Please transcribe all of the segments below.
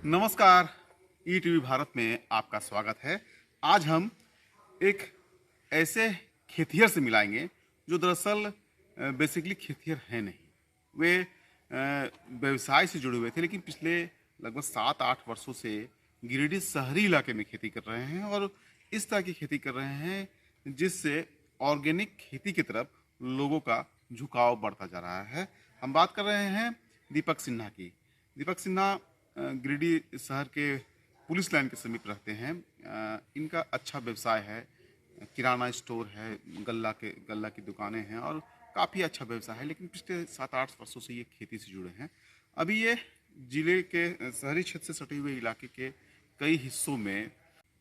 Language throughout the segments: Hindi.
नमस्कार। ईटीवी भारत में आपका स्वागत है। आज हम एक ऐसे खेतिहर से मिलाएंगे जो दरअसल बेसिकली खेतिहर हैं नहीं। वे व्यवसाय से जुड़े हुए थे, लेकिन पिछले लगभग 7-8 वर्षों से गिरिडीह शहरी इलाके में खेती कर रहे हैं और इस तरह की खेती कर रहे हैं जिससे ऑर्गेनिक खेती की तरफ लोगों का झुकाव बढ़ता जा रहा है। हम बात कर रहे हैं दीपक सिन्हा की। दीपक सिन्हा गिरिडीह शहर के पुलिस लाइन के समीप रहते हैं। इनका अच्छा व्यवसाय है, किराना स्टोर है, गल्ला की दुकानें हैं और काफ़ी अच्छा व्यवसाय है, लेकिन पिछले 7-8 वर्षों से ये खेती से जुड़े हैं। अभी ये जिले के शहरी क्षेत्र से सटे हुए इलाके के कई हिस्सों में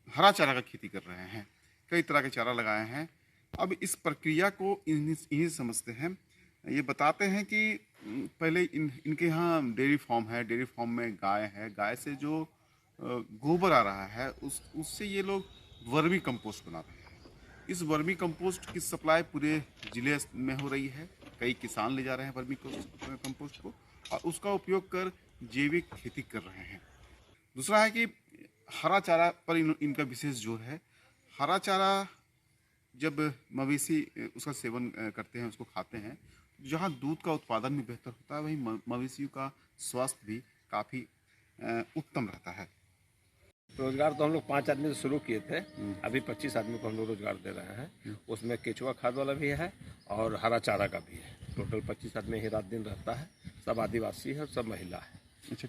हरा चारा का खेती कर रहे हैं। कई तरह के चारा लगाए हैं। अब इस प्रक्रिया को इन्हीं से समझते हैं। ये बताते हैं कि पहले इनके यहाँ डेयरी फार्म है। डेयरी फार्म में गाय है। गाय से जो गोबर आ रहा है उससे ये लोग वर्मी कंपोस्ट बनाते हैं। इस वर्मी कंपोस्ट की सप्लाई पूरे ज़िले में हो रही है। कई किसान ले जा रहे हैं वर्मी कंपोस्ट को और उसका उपयोग कर जैविक खेती कर रहे हैं। दूसरा है कि हरा चारा पर इनका विशेष जोर है। हरा चारा जब मवेशी उसका सेवन करते हैं, उसको खाते हैं, जहाँ दूध का उत्पादन भी बेहतर होता है, वहीं मवेशियों का स्वास्थ्य भी काफ़ी उत्तम रहता है। रोजगार तो हम लोग 5 आदमी से शुरू किए थे। अभी 25 आदमी को हम लोग रोजगार दे रहे हैं। उसमें केचुआ खाद वाला भी है और हरा चारा का भी है। टोटल 25 आदमी ही रात दिन रहता है। सब आदिवासी है और सब महिला है। अच्छा,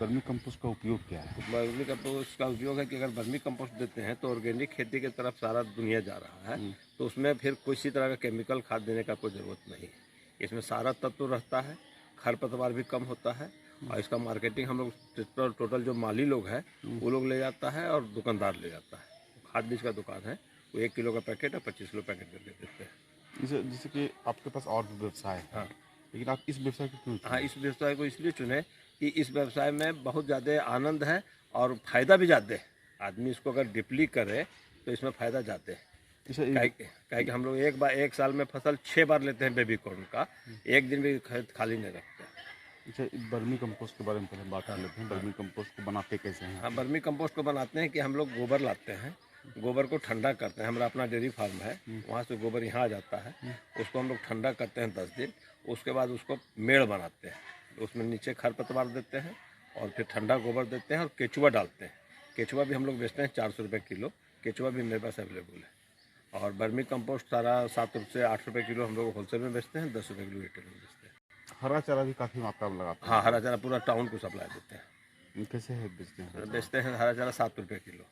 वर्मी कंपोस्ट का उपयोग क्या है? वर्मी कंपोस्ट का उपयोग है कि अगर वर्मी कंपोस्ट देते हैं तो ऑर्गेनिक खेती की तरफ सारा दुनिया जा रहा है, तो उसमें फिर किसी तरह का केमिकल खाद देने का कोई ज़रूरत नहीं है। इसमें सारा तत्व रहता है, खरपतवार भी कम होता है और इसका मार्केटिंग हम लोग टोटल जो माली लोग हैं वो लोग ले जाता है और दुकानदार ले जाता है। खाद बीज का दुकान है, वो 1 किलो का पैकेट है 25 किलो पैकेट करके देते हैं। जैसे कि आपके पास और भी व्यवसाय है। हाँ, लेकिन आप इस व्यवसाय को क्यों चुने? हाँ, इस व्यवसाय को इसलिए चुने कि इस व्यवसाय में बहुत ज़्यादा आनंद है और फ़ायदा भी ज़्यादा है। आदमी इसको अगर डीपली करे तो इसमें फ़ायदा ज़्यादा है। काहे कि हम लोग एक साल में फसल 6 बार लेते हैं बेबी कॉर्न का, एक दिन भी खेत खाली नहीं रखते। अच्छा, वर्मी कंपोस्ट के बारे में पहले बात कर लेते हैं। वर्मी कंपोस्ट को बनाते कैसे हैं? हाँ, वर्मी कंपोस्ट को बनाते हैं कि हम लोग गोबर लाते हैं, गोबर को ठंडा करते हैं। हमारा अपना डेयरी फार्म है, वहाँ से गोबर यहाँ आ जाता है। उसको हम लोग ठंडा करते हैं 10 दिन। उसके बाद उसको मेड़ बनाते हैं, उसमें नीचे खरपतवार देते हैं और फिर ठंडा गोबर देते हैं और केचुआ डालते हैं। केचुआ भी हम लोग बेचते हैं 400 रुपये किलो। केचुआ भी मेरे पास अवेलेबल है। और वर्मी कंपोस्ट सारा 7 से 8 रुपये किलो हम लोग होलसेल में बेचते हैं, 10 रुपये किलो रिटेल में बेचते हैं। हरा चारा भी काफ़ी मात्रा में लगाते हैं। हाँ, हरा चारा पूरा टाउन को सप्लाई देते हैं। कैसे है बेचते हैं? बेचते हैं हरा चारा 7 रुपये किलो।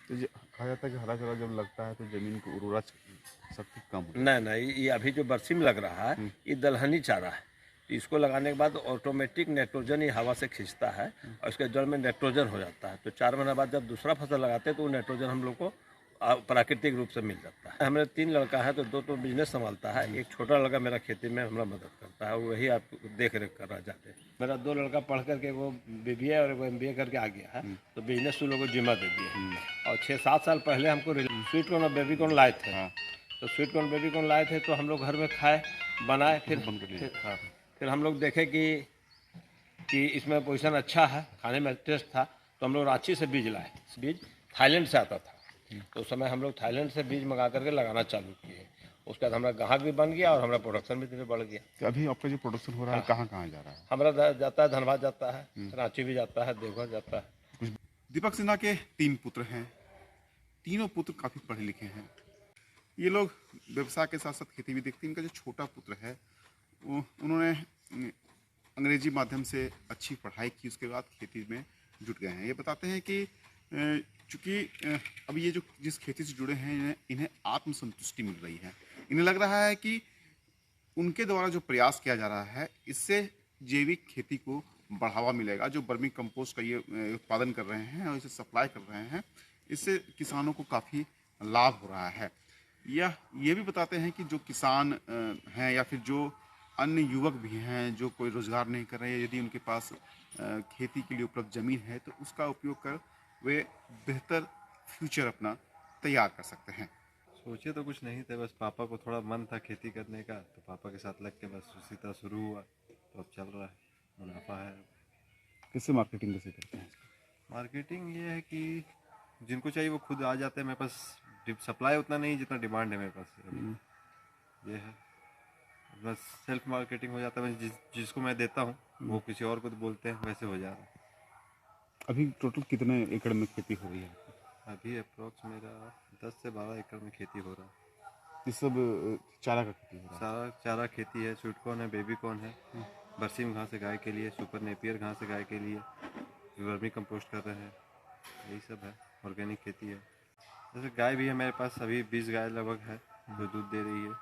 तो कहा जाता है कि हरा चारा जब लगता है तो ज़मीन की उर्वरता शक्ति कम हो जाती है। नहीं, ये अभी जो बरसी में लग रहा है ये दलहनी चारा है। तो इसको लगाने के बाद ऑटोमेटिक नाइट्रोजन ये हवा से खींचता है और इसके जड़ में नाइट्रोजन हो जाता है। तो 4 महीने बाद जब दूसरा फसल लगाते हैं तो वो नाइट्रोजन हम लोग को प्राकृतिक रूप से मिल जाता है। हमारे 3 लड़का है, तो 2 तो बिजनेस संभालता है, एक छोटा लड़का मेरा खेती में हमारा मदद करता है, वही आप देख रेख कर रहा जाते हैं। मेरा 2 लड़का पढ़ करके वो BBA और वो MBA करके आ गया है, तो बिजनेस उन लोगों को जिम्मा दे दिए। और 6-7 साल पहले हमको स्वीट कॉर्न और बेबी कॉर्न लाए थे। तो स्वीट कॉर्न बेबी कॉर्न लाए थे तो हम लोग घर में खाए, बनाए, फिर हम लोग देखे कि इसमें पोजीशन अच्छा है, खाने में टेस्ट था, तो हम लोग रांची से बीज लाए। बीज थाईलैंड से आता था, तो उस समय हम लोग थाईलैंड से बीज मंगा करके लगाना चालू किए। उसके बाद हमारा ग्राहक भी बन गया और हमारा प्रोडक्शन भी बढ़ गया। तो अभी आपका जो प्रोडक्शन हो रहा है कहाँ कहाँ जा रहा है? हमारा जाता है धनबाद जाता है, रांची भी जाता है, देवघर जाता है। दीपक सिन्हा के 3 पुत्र हैं। तीनों पुत्र काफ़ी पढ़े लिखे हैं। ये लोग व्यवसाय के साथ साथ खेती भी देखते हैं। इनका जो छोटा पुत्र है उन्होंने अंग्रेजी माध्यम से अच्छी पढ़ाई की, उसके बाद खेती में जुट गए हैं। ये बताते हैं कि चूँकि अब ये जो जिस खेती से जुड़े हैं इन्हें आत्मसंतुष्टि मिल रही है। इन्हें लग रहा है कि उनके द्वारा जो प्रयास किया जा रहा है इससे जैविक खेती को बढ़ावा मिलेगा। जो वर्मी कंपोस्ट का ये उत्पादन कर रहे हैं और इसे सप्लाई कर रहे हैं, इससे किसानों को काफ़ी लाभ हो रहा है। ये भी बताते हैं कि जो किसान हैं या फिर जो अन्य युवक भी हैं जो कोई रोज़गार नहीं कर रहे हैं, यदि उनके पास खेती के लिए उपलब्ध ज़मीन है तो उसका उपयोग कर वे बेहतर फ्यूचर अपना तैयार कर सकते हैं। सोचे तो कुछ नहीं थे, बस पापा को थोड़ा मन था खेती करने का, तो पापा के साथ लग के बस उसी तरह शुरू हुआ, तो अब चल रहा है, मुनाफा है। कैसे मार्केटिंग कैसे करते हैं? मार्केटिंग ये है कि जिनको चाहिए वो खुद आ जाते हैं मेरे पास। सप्लाई उतना नहीं जितना डिमांड है मेरे पास। ये है बस सेल्फ मार्केटिंग हो जाता है। मैं जिसको मैं देता हूँ वो किसी और को बोलते हैं, वैसे हो जा रहा है। अभी टोटल कितने एकड़ में खेती हो रही है? अभी अप्रोक्स मेरा 10 से 12 एकड़ में खेती हो रहा है। ये सब चारा का खेती हो रहा है? सारा चारा खेती है। स्वीट कॉर्न है, बेबी कॉर्न है, बरसीम घास है गाय के लिए, सुपर नेपियर घास है गाय के लिए, वर्मी कंपोस्ट कर रहे हैं, यही सब है। ऑर्गेनिक खेती है। जैसे गाय भी है मेरे पास, अभी 20 गाय लगभग है जो दूध दे रही है।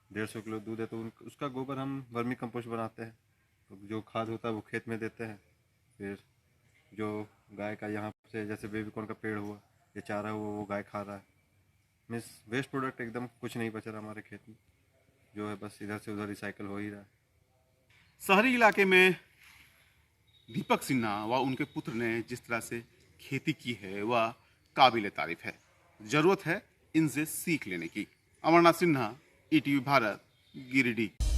150 किलो दूध है, तो उसका गोबर हम वर्मी कंपोस्ट बनाते हैं। तो जो खाद होता है वो खेत में देते हैं। फिर जो गाय का यहाँ से जैसे बेबी कॉर्न का पेड़ हुआ या चारा हुआ वो गाय खा रहा है। मीन्स वेस्ट प्रोडक्ट एकदम कुछ नहीं बच रहा हमारे खेत में, जो है बस इधर से उधर रिसाइकल हो ही रहा है। शहरी इलाके में दीपक सिन्हा व उनके पुत्र ने जिस तरह से खेती की है वह काबिल तारीफ है। जरूरत है इनसे सीख लेने की। अमरनाथ सिन्हा, ईटीवी भारत, गिरिडीह।